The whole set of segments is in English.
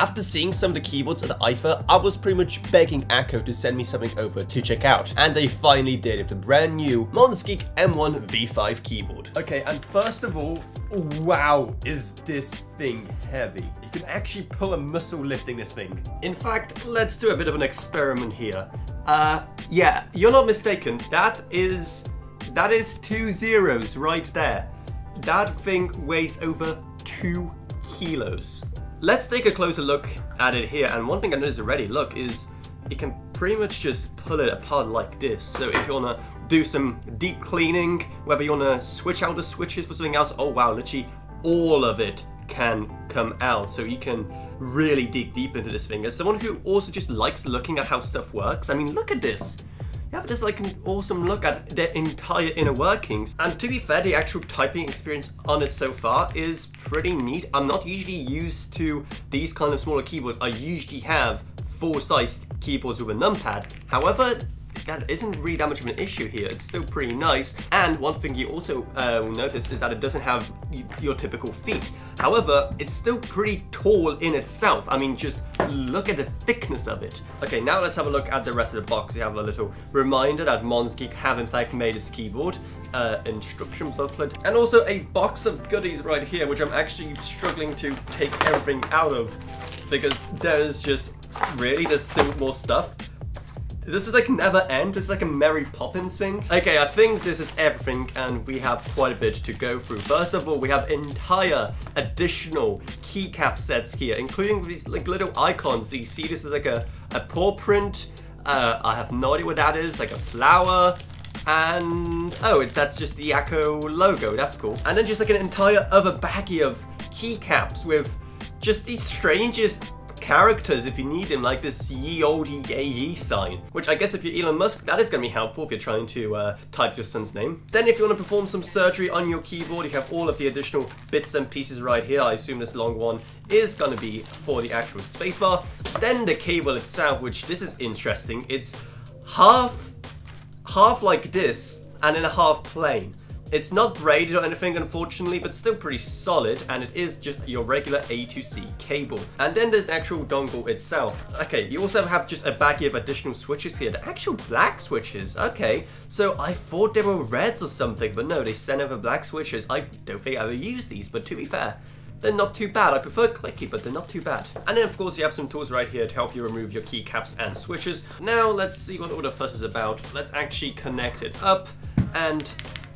After seeing some of the keyboards at the IFA, I was pretty much begging Akko to send me something over to check out, and they finally did with the brand new MonsGeek M1 V5 keyboard. Okay, and first of all, wow, is this thing heavy. You can actually pull a muscle lifting this thing. In fact, let's do a bit of an experiment here. Yeah, you're not mistaken. That is 2 zeros right there. That thing weighs over 2 kilos. Let's take a closer look at it here, and one thing I noticed already, look, is you can pretty much just pull it apart like this. So if you want to do some deep cleaning, whether you want to switch out the switches for something else, oh wow, literally all of it can come out. So you can really dig deep into this thing. As someone who also just likes looking at how stuff works, I mean, look at this. You have just like an awesome look at the entire inner workings. And to be fair, the actual typing experience on it so far is pretty neat. I'm not usually used to these kind of smaller keyboards. I usually have full-sized keyboards with a numpad. However, that isn't really that much of an issue here. It's still pretty nice. And one thing you also will notice is that it doesn't have your typical feet. However, it's still pretty tall in itself. I mean, just look at the thickness of it. Okay, now let's have a look at the rest of the box. You have a little reminder that MonsGeek have in fact made this keyboard, instruction booklet, and also a box of goodies right here, which I'm actually struggling to take everything out of because there's still more stuff. This is like never end. This is like a Mary Poppins thing. Okay, I think this is everything, and we have quite a bit to go through. First of all, we have entire additional keycap sets here, including these like little icons that you see. This is like a paw print. I have no idea what that is, like a flower. And oh, that's just the Akko logo. That's cool. And then just like an entire other baggie of keycaps with just the strangest characters if you need them, like this ye olde ye sign, which I guess if you're Elon Musk, that is going to be helpful if you're trying to type your son's name. Then if you want to perform some surgery on your keyboard, you have all of the additional bits and pieces right here. I assume this long one is going to be for the actual spacebar. Then the cable itself, which this is interesting. It's half like this and then a half plain. It's not braided or anything, unfortunately, but still pretty solid, and it is just your regular A to C cable. And then there's actual dongle itself. Okay, you also have just a baggie of additional switches here, the actual black switches. Okay, so I thought they were reds or something, but no, they sent over black switches. I don't think I ever used these, but to be fair, they're not too bad. I prefer clicky, but they're not too bad. And then of course you have some tools right here to help you remove your keycaps and switches. Now let's see what all the fuss is about. Let's actually connect it up and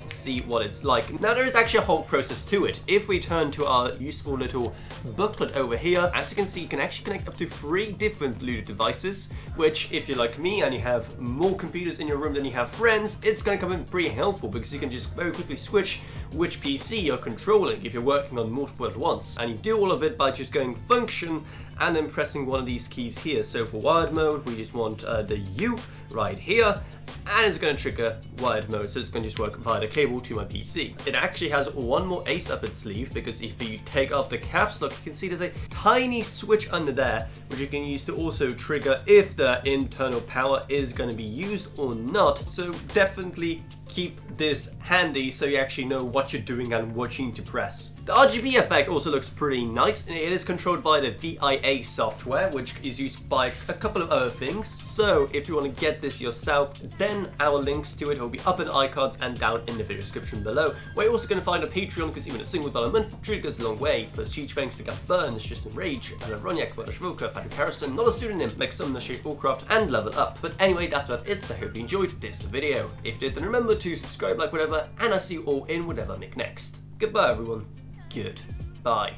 see what it's like. Now there is actually a whole process to it. If we turn to our useful little booklet over here, as you can see, you can actually connect up to 3 different Bluetooth devices, which if you're like me and you have more computers in your room than you have friends, it's going to come in pretty helpful because you can just very quickly switch which PC you're controlling if you're working on multiple at once. And you do all of it by just going function and then pressing one of these keys here. So for wired mode, we just want the U right here, and it's going to trigger wired mode, so it's going to just work via the cable to my PC. It actually has one more ace up its sleeve, because if you take off the caps lock, you can see there's a tiny switch under there, which you can use to also trigger if the internal power is going to be used or not. So definitely keep this handy so you actually know what you're doing and what you need to press. The RGB effect also looks pretty nice, and it is controlled via the VIA software, which is used by a couple of other things. So if you want to get this yourself, then our links to it will be up in the iCards and down in the video description below, where you're also going to find a Patreon, because even a $1 a month truly goes a long way. Plus huge thanks to Gav Burns, Justin Rage, Anna Ronyak, Wadash Wilka, Patrick Harrison, not a pseudonym, make some the shape Allcraft, and Level Up. But anyway, that's about it, so I hope you enjoyed this video. If you did, then remember to subscribe, like, whatever, and I'll see you all in whatever I make next. Goodbye everyone. Goodbye.